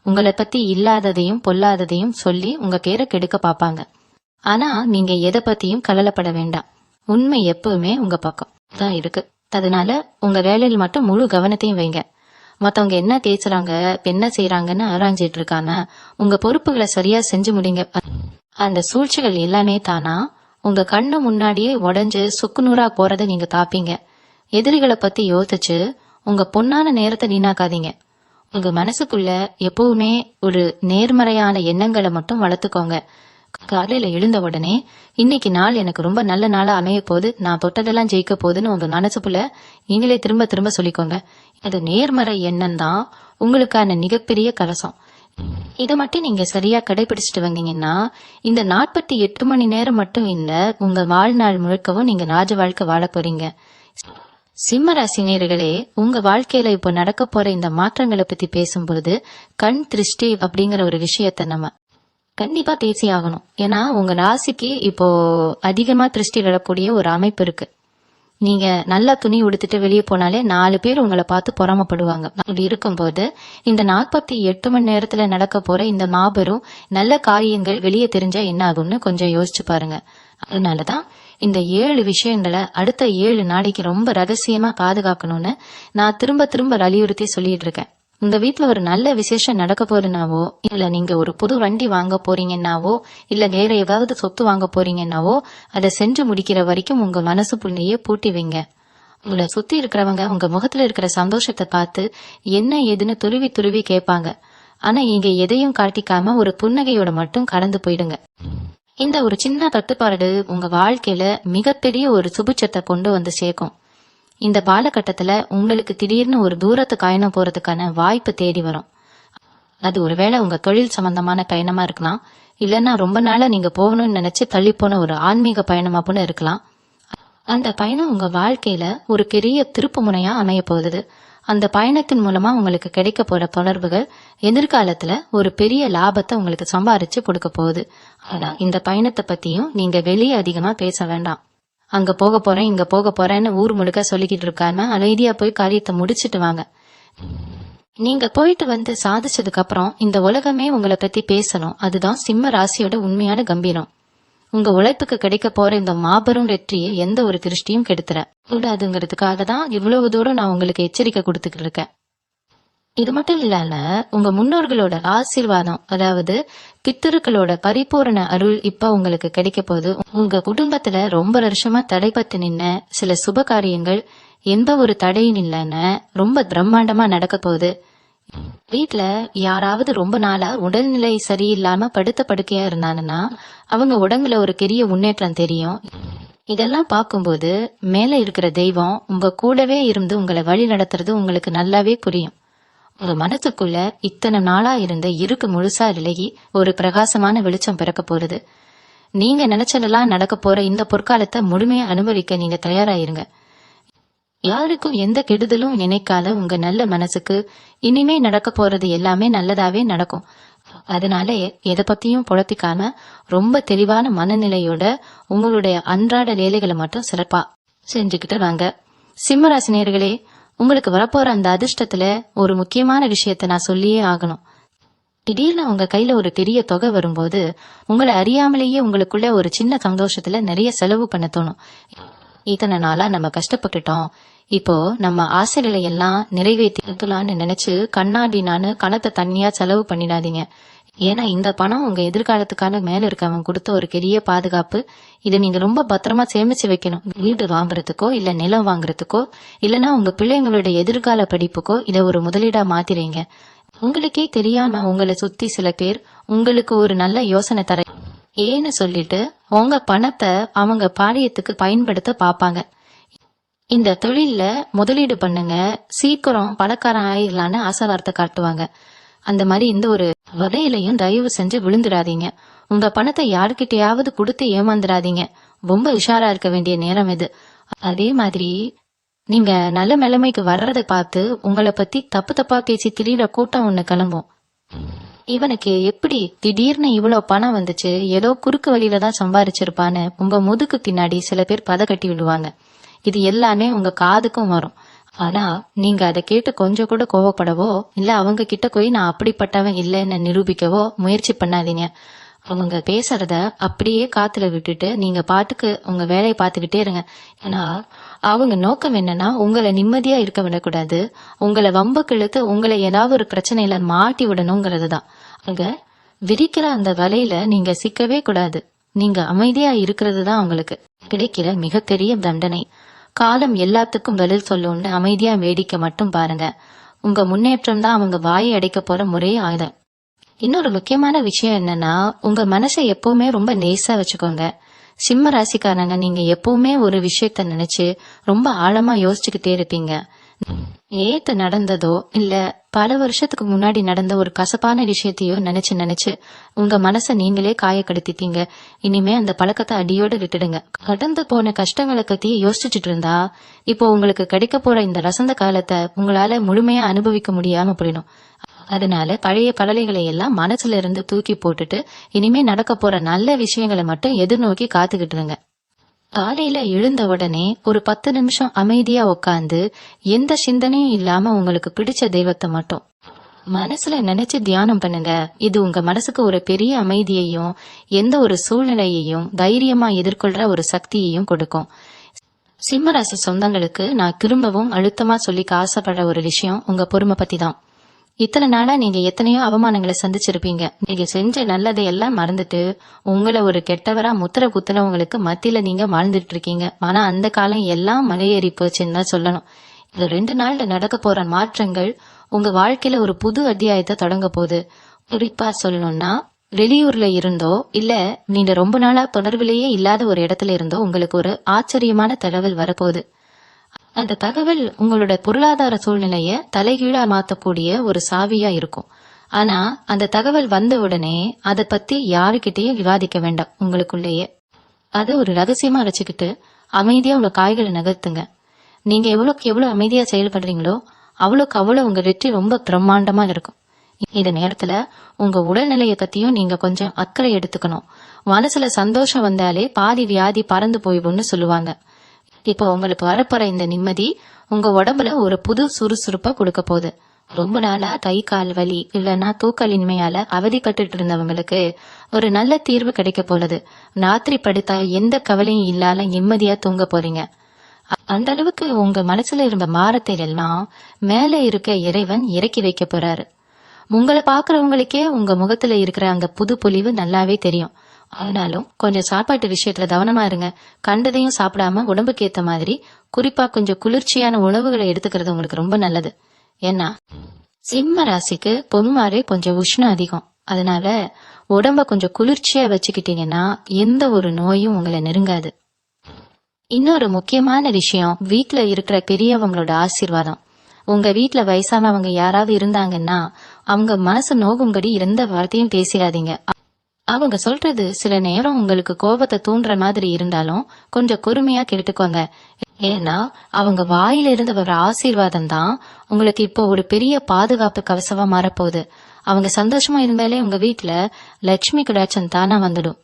உங்களை பத்தி இல்லாததையும் பொல்லாததையும் சொல்லி உங்க பேரை கெடுக்க பாப்பாங்க. ஆனா நீங்க எதை பத்தியும் கவலைப்பட வேண்டாம். உண்மை எப்பவுமே உங்க பக்கம் தான் இருக்கு. அதனால உங்க வேலையில் மட்டும் முழு கவனத்தையும் வைங்க. மத்தவங்க என்ன பேசுறாங்க, என்ன செய்யறாங்கன்னு ஆராய்ஞ்சிட்டு இருக்காம உங்க பொறுப்புகளை சரியா செஞ்சு முடிங்க. அந்த சூழ்ச்சிகள் எல்லாமே தானா உங்க கண்ணு முன்னாடியே உடைஞ்சு சுக்குநூறா போறத நீங்க தாப்பீங்க. எதிரிகளை பத்தி யோசிச்சு உங்க பொன்னான நேரத்தை வீணாக்காதீங்க. உங்க மனசுக்குள்ள எப்பவுமே ஒரு நேர்மறையான எண்ணங்களை மட்டும் வளர்த்துக்கோங்க. காலையில எழுந்த உடனே இன்னைக்கு நாள் எனக்கு ரொம்ப நல்ல நாளா அமைய போகுது, நான் தொட்டதெல்லாம் ஜெயிக்க போகுதுன்னு உங்க மனசுக்குள்ள நீங்களே திரும்ப திரும்ப சொல்லிக்கோங்க. இது நேர்மறை எண்ணம் தான் உங்களுக்கான மிகப்பெரிய கலசம். இதை மட்டும் நீங்க சரியா கடைபிடிச்சிட்டு வந்தீங்கன்னா இந்த 48 மணி நேரம் மட்டும் இல்ல, உங்க வாழ்நாள் முழுக்கவும் நீங்க ராஜ வாழ்க்கை வாழ போறீங்க. சிம்ம ராசினியர்களே, உங்க வாழ்க்கையில இப்போ நடக்க போற இந்த மாற்றங்களை பத்தி பேசும்பொழுது கண் திருஷ்டி அப்படிங்கிற ஒரு விஷயத்த நம்ம கண்டிப்பா பேசி ஆகணும். ஏன்னா உங்க ராசிக்கு இப்போ அதிகமா திருஷ்டி விழக்கூடிய ஒரு அமைப்பு இருக்கு. நீங்க நல்லா துணி உடுத்துட்டு வெளியே போனாலே 4 பேர் உங்களை பார்த்து பொறாமப்படுவாங்க. அப்படி இருக்கும்போது இந்த 48 மணி நேரத்துல நடக்க போற இந்த மாபெரும் நல்ல காரியங்கள் வெளியே தெரிஞ்சா என்ன ஆகும்னு கொஞ்சம் யோசிச்சு பாருங்க. அதனாலதான் இந்த 7 விஷயங்களை அடுத்த 7 நாளைக்கு ரொம்ப ரகசியமா பாதுகாக்கணும்னு நான் திரும்ப திரும்ப வலியுறுத்தி சொல்லிட்டு இருக்கேன். உங்க வீட்டுல ஒரு நல்ல விசேஷம் நடக்க போறதுனாவோ, இல்ல நீங்க ஒரு புது வண்டி வாங்க போறீங்கன்னாவோ, இல்ல வேற ஏதாவது சொத்து வாங்க போறீங்கன்னாவோ அதை செஞ்சு முடிக்கிற வரைக்கும் உங்க மனசுக்குள்ளேயே பூட்டி வைங்க. உங்களை சுத்தி இருக்கிறவங்க உங்க முகத்துல இருக்கிற சந்தோஷத்தை பார்த்து என்ன ஏதுன்னு துருவி துருவி கேட்பாங்க. ஆனா இங்க எதையும் காட்டிக்காம ஒரு புன்னகையோட மட்டும் கடந்து போயிடுங்க. இந்த ஒரு சின்ன கட்டுப்பாடு உங்க வாழ்க்கையில மிகப்பெரிய ஒரு சுபிட்சத்தை கொண்டு வந்து சேர்க்கும். இந்த காலகட்டத்துல உங்களுக்கு திடீர்னு ஒரு தூரத்து பயணம் போறதுக்கான வாய்ப்பு தேடி வரும். அது ஒருவேளை உங்க தொழில் சம்பந்தமான பயணமா இருக்கலாம், இல்லைன்னா ரொம்ப நாளா நீங்க போகணும்னு நினைச்சு தள்ளி போன ஒரு ஆன்மீக பயணமா கூட இருக்கலாம். அந்த பயணம் உங்க வாழ்க்கையில ஒரு பெரிய திருப்பு முனையா அமைய போகுது. அந்த பயணத்தின் மூலமா உங்களுக்கு கிடைக்க போற தொடர்புகள் எதிர்காலத்துல ஒரு பெரிய லாபத்தை உங்களுக்கு சம்பாரிச்சு கொடுக்க போகுது. ஆனா இந்த பயணத்தை பத்தியும் நீங்க வெளியே அதிகமா பேச வேண்டாம். அங்க போக போறேன் இங்க போக போறேன்னு ஊர் முழுக்க சொல்லிக்கிட்டு இருக்காம அமைதியா போய் காரியத்தை முடிச்சிட்டு வாங்க. நீங்க போயிட்டு வந்து சாதிச்சதுக்கு அப்புறம் இந்த உலகமே உங்களை பத்தி பேசணும். அதுதான் சிம்ம ராசியோட உண்மையான கம்பீரம். உங்க உழைப்புக்கு கிடைக்க போற இந்த மாபெரும் வெற்றியை எந்த ஒரு திருஷ்டியும் கெடுத்துற கூடாதுங்கிறதுக்காக தான் இவ்வளவு தூரம் நான் உங்களுக்கு எச்சரிக்கை கொடுத்துக்கிட்டு இருக்கேன். இது மட்டும் இல்லாம உங்க முன்னோர்களோட ஆசீர்வாதம், அதாவது பித்தர்களோட பரிபூரண அருள் இப்ப உங்களுக்கு கிடைக்க போகுது. உங்க குடும்பத்துல ரொம்ப வருஷமா தடைப்பட்டு நின்ன சில சுப காரியங்கள் எந்த ஒரு தடையும் இல்லைன்னு ரொம்ப பிரம்மாண்டமா நடக்க போகுது. வீட்டுல யாராவது ரொம்ப நாளா உடல்நிலை சரியில்லாம படுத்த படுக்கையா இருந்தாங்கன்னா அவங்க உடம்புல ஒரு பெரிய முன்னேற்றம் தெரியும். இதெல்லாம் பார்க்கும்போது மேல இருக்கிற தெய்வம் உங்க கூடவே இருந்து உங்களை வழி நடத்துறது உங்களுக்கு நல்லாவே புரியும். உங்க மனசுக்குள்ள இத்தனை நாளா இருந்த இருக்கு முழுசா விலகி ஒரு பிரகாசமான வெளிச்சம் பிறக்க போறது. நீங்க நினைச்சதெல்லாம் நடக்க போற இந்த பொற்காலத்தை முழுமையா அனுபவிக்க நீங்க தயாராயிருங்க. யாருக்கும் எந்த கெடுதலும் நினைக்காத உங்க நல்ல மனசுக்கு இனிமே நடக்க போறது எல்லாமே நல்லதாவே நடக்கும். அதனால எதை பத்தியும் புழப்பிக்காம ரொம்ப தெளிவான மனநிலையோட உங்களுடைய அன்றாட வேலைகளை மட்டும் சிறப்பா செஞ்சுக்கிட்டு வாங்க. சிம்மராசி நேயர்களே, உங்களுக்கு வரப்போற அந்த அதிர்ஷ்டத்துல ஒரு முக்கியமான விஷயத்த நான் சொல்லியே ஆகணும். திடீர்னு உங்க கையில ஒரு பெரிய தொகை வரும்போது உங்களை அறியாமலேயே உங்களுக்குள்ள ஒரு சின்ன சந்தோஷத்துல நிறைய செலவு பண்ண தோணும். இத்தனை நாளா நம்ம கஷ்டப்பட்டுட்டோம், இப்போ நம்ம ஆசைகளை எல்லாம் நிறைவேற்றலாம்னு நினைச்சு கண்ணாடினான்னு கணத்தை தண்ணியா செலவு பண்ணிடாதீங்க. ஏன்னா இந்த பணம் உங்க எதிர்காலத்துக்கான மேல இருக்கவங்க கொடுத்த ஒரு பெரிய பாதுகாப்பு. இதை நீங்க ரொம்ப பத்திரமா சேமிச்சு வைக்கணும். வீடு வாங்குறதுக்கோ இல்ல நிலம் வாங்குறதுக்கோ இல்லைன்னா உங்க பிள்ளைங்களுடைய எதிர்கால படிப்புக்கோ இதை ஒரு முதலீடா மாத்திரீங்க. உங்களுக்கே தெரியாம உங்களை சுத்தி சில பேர் உங்களுக்கு ஒரு நல்ல யோசனை தர ஏன்னு சொல்லிட்டு உங்க பணத்தை அவங்க பாரியத்துக்கு பயன்படுத்த பாப்பாங்க. இந்த தொழில முதலீடு பண்ணுங்க, சீக்கிரம் பணக்காரன் ஆயிடலான்னு ஆசை வார்த்தை காட்டுவாங்க. அந்த மாதிரி இந்த ஒரு வகையிலையும் தயவு செஞ்சு விழுந்துடாதீங்க. உங்க பணத்தை யாருக்கிட்டையாவது கொடுத்து ஏமாந்துடாதீங்க. ரொம்ப உஷாரா இருக்க வேண்டிய நேரம் இது. அதே மாதிரி நீங்க நல்ல நிலைமைக்கு வர்றதை பார்த்து உங்களை பத்தி தப்பு தப்பா பேசி திடீர கூட்டம் ஒண்ணு கிளம்பும். இவனுக்கு எப்படி திடீர்னு இவ்வளவு பணம் வந்துச்சு, ஏதோ குறுக்கு வழியில தான் சம்பாரிச்சிருப்பான்னு உங்க முதுகு பின்னாடி சில பேர் பத கட்டி விடுவாங்க. இது எல்லாமே உங்க காதுக்கும் வரும். ஆனா நீங்க அதை கேட்டு கொஞ்சம் கூட கோவப்படவோ இல்ல அவங்க கிட்ட போய் நான் அப்படிப்பட்டவன் இல்லைன்னு நிரூபிக்கவோ முயற்சி பண்ணாதீங்க. அவங்க பேசுறத அப்படியே காத்துல விட்டுட்டு நீங்க பாட்டுக்கு உங்க வேலையை பார்த்துக்கிட்டே இருங்க. ஏன்னா அவங்க நோக்கம் என்னன்னா உங்களை நிம்மதியா இருக்க விடக்கூடாது, உங்களை வம்புக்கு இழுத்து உங்களை ஏதாவது ஒரு பிரச்சனையில மாட்டி விடணுங்கிறது தான். அங்க விரிக்கிற அந்த வலையில நீங்க சிக்கவே கூடாது. நீங்க அமைதியா இருக்கிறது தான் அவங்களுக்கு கிடைக்கிற மிகப்பெரிய தண்டனை. காலம் எல்லாத்துக்கும் பதில் சொல்லும்னு அமைதியா வேடிக்கை மட்டும் பாருங்க. உங்க முன்னேற்றம் தான் அவங்க வாயை அடைக்க போற முறை ஆயுதம். இன்னொரு முக்கியமான விஷயம் என்னன்னா, உங்க மனசை எப்பவுமே ரொம்ப லேசா வச்சுக்கோங்க. சிம்ம ராசிக்காரங்க நீங்க எப்பவுமே ஒரு விஷயத்த நினைச்சு ரொம்ப ஆழமா யோசிச்சுக்கிட்டே இருப்பீங்க. நேத்து நடந்ததோ இல்ல பல வருஷத்துக்கு முன்னாடி நடந்த ஒரு கசப்பான விஷயத்தையோ நினைச்சு நினைச்சு உங்க மனசை நீங்களே காயப்படுத்திட்டீங்க. இனிமே அந்த பழக்கத்தை அடியோடு விட்டுடுங்க. கடந்து போன கஷ்டங்களை பத்தி யோசிச்சுட்டு இருந்தா இப்போ உங்களுக்கு கிடைக்க போற இந்த வசந்த காலத்தை உங்களால முழுமையா அனுபவிக்க முடியாம போயிடும். அதனால பழைய பழலைகளை எல்லாம் மனசுல இருந்து தூக்கி போட்டுட்டு இனிமே நடக்க போற நல்ல விஷயங்களை மட்டும் எதிர்நோக்கி காத்துக்கிட்டு இருங்க. காலையில எழுந்த உடனே ஒரு 10 நிமிஷம் அமைதியா உட்காந்து எந்த சிந்தனையும் இல்லாம உங்களுக்கு பிடிச்ச தெய்வத்தை மட்டும் மனசுல நினைச்சு தியானம் பண்ணுங்க. இது உங்க மனசுக்கு ஒரு பெரிய அமைதியையும் எந்த ஒரு சூழ்நிலையையும் தைரியமா எதிர்கொள்ற ஒரு சக்தியையும் கொடுக்கும். சிம்மராசி சொந்தங்களுக்கு நான் திரும்பவும் அழுத்தமா சொல்லிக்க ஆசைப்படுற ஒரு விஷயம் உங்க பொறுமை பத்தி தான். இத்தனை நாளா நீங்க எத்தனையோ அவமானங்களை சந்திச்சிருப்பீங்க. நீங்க செஞ்ச நல்லதை எல்லாம் மறந்துட்டு உங்களை ஒரு கெட்டவரா முத்திர குத்துனவங்களுக்கு மத்தியில நீங்க வாழ்ந்துட்டு இருக்கீங்க. ஆனா அந்த காலம் எல்லாம் மலையேறி போச்சுன்னு தான் சொல்லணும். இந்த 2 நாள்ல நடக்க போற மாற்றங்கள் உங்க வாழ்க்கையில ஒரு புது அத்தியாயத்தை தொடங்க போகுது. குறிப்பா சொல்லணும்னா வெளியூர்ல இருந்தோ இல்ல நீங்க ரொம்ப நாளா தொடர்பிலேயே இல்லாத ஒரு இடத்துல இருந்தோ உங்களுக்கு ஒரு ஆச்சரியமான தகவல் வரப்போகுது. அந்த தகவல் உங்களோட பொருளாதார சூழ்நிலைய தலைகீழா மாத்தக்கூடிய ஒரு சாவியா இருக்கும். ஆனா அந்த தகவல் வந்த உடனே அதை பத்தி யாருக்கிட்டயும் விவாதிக்க வேண்டாம். உங்களுக்குள்ளேயே அதை ஒரு ரகசியமா வச்சுக்கிட்டு அமைதியா உங்க காய்களை நகர்த்துங்க. நீங்க எவ்வளவுக்கு எவ்வளவு அமைதியா செயல்படுறீங்களோ அவ்வளவுக்கு அவ்வளவு உங்க வெற்றி ரொம்ப பிரம்மாண்டமா இருக்கும். இந்த நேரத்துல உங்க உடல்நிலைய பத்தியும் நீங்க கொஞ்சம் அக்கறை எடுத்துக்கணும். மனசுல சந்தோஷம் வந்தாலே பாதி வியாதி பறந்து போய்வுன்னு சொல்லுவாங்க. இப்போ உங்களுக்கு வரப்போற இந்த நிம்மதி உங்க உடம்புல ஒரு புது சுறுசுறுப்பா கொடுக்க போகுது. ரொம்ப நாளா கை கால் வலி இல்லைன்னா தூக்கலின்மையால அவதிப்பட்டு இருந்தவங்களுக்கு ஒரு நல்ல தீர்வு கிடைக்க போகுது. ராத்திரி படுத்தா எந்த கவலையும் இல்லாம நிம்மதியா தூங்க போறீங்க. அந்த அளவுக்கு உங்க மனசுல இருந்த பாரத்தை எல்லாம் மேல இருக்க இறைவன் இறக்கி வைக்க போறாரு. உங்களை பாக்குறவங்களுக்கே உங்க முகத்துல இருக்கிற அந்த புது பொலிவு நல்லாவே தெரியும். ஆனாலும் கொஞ்சம் சாப்பாட்டு விஷயத்துல கவனமா இருங்க. கண்டதையும் சாப்பிடாம உடம்புக்கு ஏத்த மாதிரி குறிப்பா கொஞ்சம் குளிர்ச்சியான உணவுகளை எடுத்துக்கிறது உங்களுக்கு ரொம்ப நல்லது. ஏன்னா சிம்ம ராசிக்கு பொதுவாவே கொஞ்சம் உஷ்ணம் அதிகம். அதனால உடம்ப கொஞ்சம் குளிர்ச்சியா வச்சுக்கிட்டீங்கன்னா எந்த ஒரு நோயும் உங்களை நெருங்காது. இன்னொரு முக்கியமான விஷயம் வீட்டுல இருக்கிற பெரியவங்களோட ஆசீர்வாதம். உங்க வீட்டுல வயசானவங்க யாராவது இருந்தாங்கன்னா அவங்க மனசு நோகும்படி எந்த வார்த்தையும் பேசிடாதீங்க. அவங்க சொல்றது சில நேரம் உங்களுக்கு கோபத்தை தூண்டுற மாதிரி இருந்தாலும் கொஞ்சம் பொறுமையா கேட்டுக்கோங்க. ஏன்னா அவங்க வாயில இருந்து வர ஆசீர்வாதம் தான் உங்களுக்கு இப்போ ஒரு பெரிய பாதுகாப்பு கவசமா மாறப்போகுது. அவங்க சந்தோஷமா இருந்தாலே உங்க வீட்டுல லட்சுமி கடாட்சம் தானா வந்துடும்.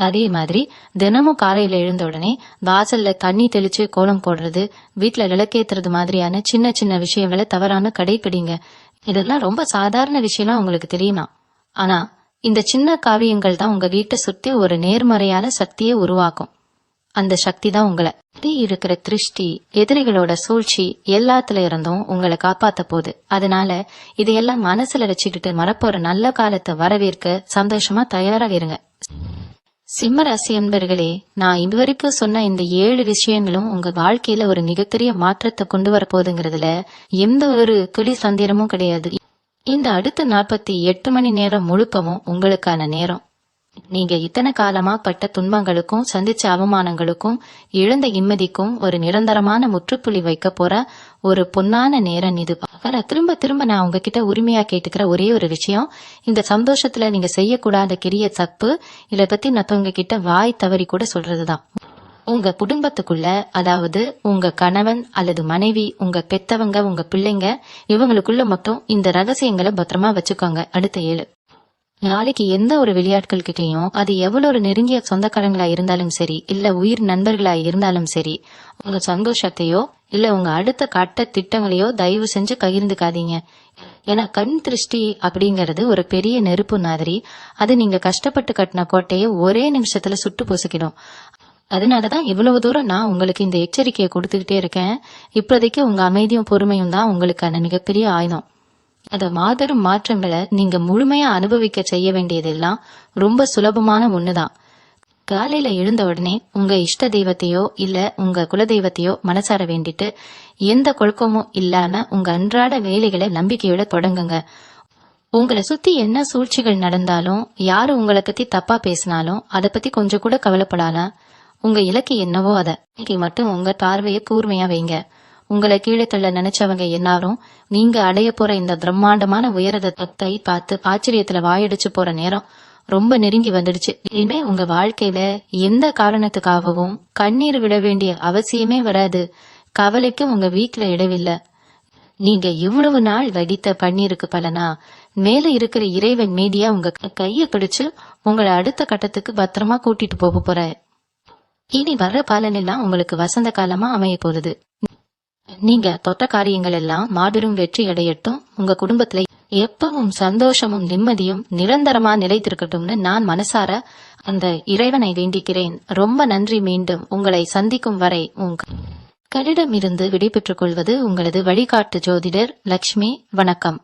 அதே மாதிரி தினமும் காலையில எழுந்த உடனே வாசல்ல தண்ணி தெளிச்சு கோலம் போடுறது, வீட்டுல விளக்கேத்துறது மாதிரியான சின்ன சின்ன விஷயங்களை தவறாம கடைபிடிங்க. இதெல்லாம் ரொம்ப சாதாரண விஷயம்லாம் உங்களுக்கு தெரியுமா? ஆனா இந்த சின்ன காவியங்கள் தான் உங்க வீட்டை சுத்தி ஒரு நேர்மறையான சக்தியை உருவாக்கும். அந்த சக்தி தான் உங்களை இருக்கிற திருஷ்டி, எதிரிகளோட சூழ்ச்சி எல்லாத்துல இருந்தும் உங்களை காப்பாத்த போகுது. அதனால இதையெல்லாம் மனசுல வச்சுக்கிட்டு மறப்போற நல்ல காலத்தை வரவேற்க சந்தோஷமா தயாராக இருங்க. சிம்மராசி அன்பர்களே, நான் இதுவரைக்கும் சொன்ன இந்த 7 விஷயங்களும் உங்க வாழ்க்கையில ஒரு மிகப்பெரிய மாற்றத்தை கொண்டு வர போகுதுங்கிறதுல எந்த ஒரு துளி சந்தேகமும் கிடையாது. இந்த அடுத்த 48 மணி நேரம் முழுக்கவும் உங்களுக்கான நேரம். நீங்க இத்தனை காலமா பட்ட துன்பங்களுக்கும் சந்திச்ச அவமானங்களுக்கும் இழந்த நிம்மதிக்கும் ஒரு நிரந்தரமான முற்றுப்புள்ளி வைக்க போற ஒரு பொன்னான நேரம் இது. திரும்ப திரும்ப நான் உங்ககிட்ட உரிமையா கேட்டுக்கிற ஒரே ஒரு விஷயம், இந்த சந்தோஷத்துல நீங்க செய்யக்கூடாத கிரிய தப்பு இதை பத்தி மத்தவங்க கிட்ட வாய் தவறி கூட சொல்றதுதான். உங்க குடும்பத்துக்குள்ள, அதாவது உங்க கணவன் அல்லது மனைவி, உங்க பெத்தவங்க, உங்க பிள்ளைங்க, இவங்களுக்குள்ள மட்டும் இந்த ரகசியங்களை பத்திரமா வச்சுக்கோங்க. அடுத்த 7 நாளைக்கு எந்த ஒரு விளையாட்கள் கிட்டையும், அது எவ்வளவு ஒரு நெருங்கிய சொந்தக்காரங்களா இருந்தாலும் சரி, இல்ல உயிர் நண்பர்களா இருந்தாலும் சரி, உங்க சந்தோஷத்தையோ இல்ல உங்க அடுத்த கட்ட திட்டங்களையோ தயவு செஞ்சு பகிர்ந்துக்காதீங்க. ஏன்னா கண் திருஷ்டி அப்படிங்கறது ஒரு பெரிய நெருப்பு மாதிரி. அது நீங்க கஷ்டப்பட்டு கட்டின கோட்டையை ஒரே நிமிஷத்துல சுட்டு பொசுக்கிடும். அதனாலதான் இவ்வளவு தூரம் நான் உங்களுக்கு இந்த எச்சரிக்கையை கொடுத்துக்கிட்டே இருக்கேன். இப்போதைக்கு உங்க அமைதியும் பொறுமையும் தான் உங்களுக்கான மிகப்பெரிய ஆயுதம். அத மாபெரும் மாற்றங்களை நீங்க முழுமையா அனுபவிக்க செய்ய வேண்டியதெல்லாம் ரொம்ப சுலபமான ஒண்ணுதான். காலையில எழுந்த உடனே உங்க இஷ்ட தெய்வத்தையோ இல்ல உங்க குலதெய்வத்தையோ மனசார வேண்டிட்டு, எந்த குழப்பமும் இல்லாம உங்க அன்றாட வேலைகளை நம்பிக்கையோட தொடங்குங்க. உங்களை சுத்தி என்ன சூழ்ச்சிகள் நடந்தாலும், யாரு உங்களை பத்தி தப்பா பேசினாலும் அதை பத்தி கொஞ்சம் கூட கவலைப்படாம உங்க இலக்கு என்னவோ அதை மட்டும் உங்க பார்வையை கூர்மையா வைங்க. உங்களை கீழே தள்ள நினைச்சவங்க எல்லாரும் நீங்க அடைய போற இந்த பிரம்மாண்டமான உயரத்தை பார்த்து ஆச்சரியத்துல வாயடிச்சு போற நேரம் ரொம்ப நெருங்கி வந்துடுச்சு. இனிமே உங்க வாழ்க்கையில எந்த காரணத்துக்காகவும் கண்ணீர் விட வேண்டிய அவசியமே வராது. கவலைக்கு உங்க வீட்டுல இடவில்லை. நீங்க இவ்வளவு நாள் வடித்த பன்னீருக்கு பலனா மேல இருக்கிற இறைவன் மீதியா உங்க கைய பிடிச்சு உங்களை அடுத்த கட்டத்துக்கு பத்திரமா கூட்டிட்டு போக போற. இனி வர்ற பலன் எல்லாம் உங்களுக்கு வசந்த காலமா அமைய போகுது. நீங்க தொட்ட காரியங்கள் எல்லாம் மாபெரும் வெற்றி அடையட்டும். உங்க குடும்பத்துல எப்பவும் சந்தோஷமும் நிம்மதியும் நிரந்தரமா நிலைத்திருக்கட்டும்னு நான் மனசார அந்த இறைவனை வேண்டிக்கிறேன். ரொம்ப நன்றி. மீண்டும் உங்களை சந்திக்கும் வரை உங்களிடம் இருந்து விடைபெற்றுக் கொள்வது உங்களது வழிகாட்டு ஜோதிடர் லக்ஷ்மி. வணக்கம்.